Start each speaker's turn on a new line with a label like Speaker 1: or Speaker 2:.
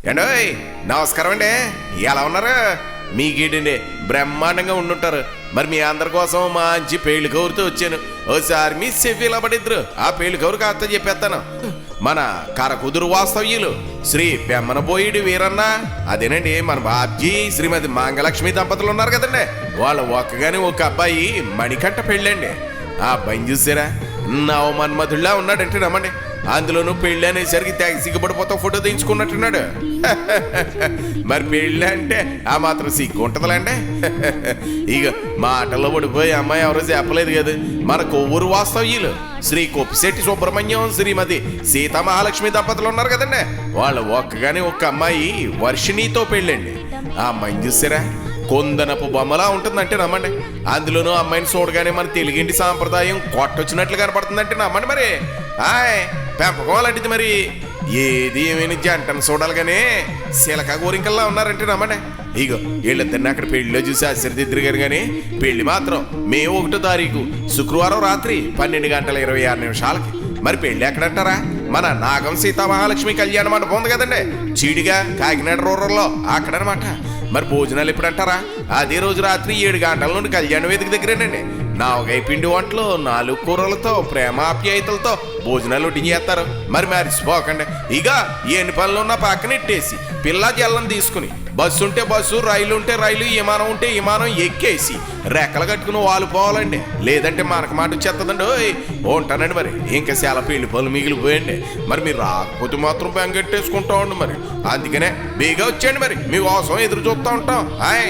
Speaker 1: ఏండోయ్ నమస్కారం అండి, ఎలా ఉన్నారు? మీకేంటండి బ్రహ్మాండంగా ఉండుంటారు. మరి మీ అందరి కోసం మంచి పెళ్లి కౌరుతో వచ్చాను. ఓసారి మీ సెఫీలా పడిద్దరు ఆ పెళ్లి కౌరు కాస్త చెప్పేస్తాను. మన కరకుదురు వాస్తవ్యులు శ్రీ పెమ్మనబోయిడి వీరన్న, అదేనండి మన బాబ్జీ శ్రీమతి మంగలక్ష్మి దంపతులు ఉన్నారు కదండి, వాళ్ళ ఒక్కగాని ఒక అబ్బాయి మణికంఠ పెళ్ళండి. ఆ అబ్బాయిని చూసారా, నవమన్మధుల్లా ఉన్నాడంటే నమ్మండి. అందులోనూ పెళ్ళి అనేసరికి తెగ సిగ్గుపడిపోతా ఫోటో తీయించుకున్నట్టున్నాడు. మరి పెళ్ళి అంటే ఆ మాత్రం సిగ్గు ఉంటుందిలేండి. ఇక మాటల్లో పడిపోయి అమ్మాయి ఎవరో చెప్పలేదు కదా, మన కొవ్వూరు వాస్తవ్యులు శ్రీ కొప్పిశెట్టి సుబ్రహ్మణ్యం శ్రీమతి సీతామహాలక్ష్మి దంపతులు ఉన్నారు కదండి, వాళ్ళ ఒక్కగానే ఒక అమ్మాయి వర్షిణితో పెళ్ళండి. ఆ అమ్మాయిని చూసారా, కొందనపు బొమ్మలా ఉంటుందంటే నమ్మండి. అందులోనూ అమ్మాయిని చూడగానే మన తెలుగింటి సాంప్రదాయం కొట్టొచ్చినట్లు కనపడుతుందంటే నమ్మండి. మరి హాయ్ పెంపకం అలాంటిది. మరి ఏది ఏమైనా జంటను చూడాలి కానీ శిలక గోరింకల్లా ఉన్నారంటే నమ్మండి. ఇగో వీళ్ళిద్దరిని అక్కడ పెళ్లిలో చూసి ఆశీర్దిద్దరు గారు. కానీ పెళ్లి మాత్రం మే 1వ తారీఖు శుక్రవారం రాత్రి 12:26 మరి పెళ్లి ఎక్కడంటారా, మన నాగం సీతామహాలక్ష్మి కళ్యాణ మండపం ఉంది కదండి, చీడిగా కాకినాడ రూరల్లో అక్కడనమాట. మరి భోజనాలు ఎప్పుడంటారా, అదే రోజు రాత్రి 7 గంటల నుండి కళ్యాణ వేదిక దగ్గరేనండి. నావగాయ పిండి వంటలు 4 కూరలతో ప్రేమాప్యాయతలతో భోజనాలు వడ్డించేస్తారు. మరి మర్చిపోకండి. ఇక ఎన్ని పనులు ఉన్నా పక్కన ఇట్టేసి పిల్ల జల్లం తీసుకుని బస్సు ఉంటే బస్సు, రైలు ఉంటే రైలు, విమానం ఉంటే విమానం ఎక్కేసి రెక్కలు కట్టుకుని వాలిపోవాలండి. లేదంటే మనకు మాట వచ్చేస్తుందండి. ఉంటానండి. మరి ఇంకా చాలా పెళ్లి పనులు మిగిలిపోయండి. మరి మీరు రాకపోతే మాత్రం బెంగెట్టేసుకుంటా ఉండి. మరి అందుకనే బేగా వచ్చేయండి. మరి మీకోసం ఎదురు చూస్తూ ఉంటాం. హాయ్.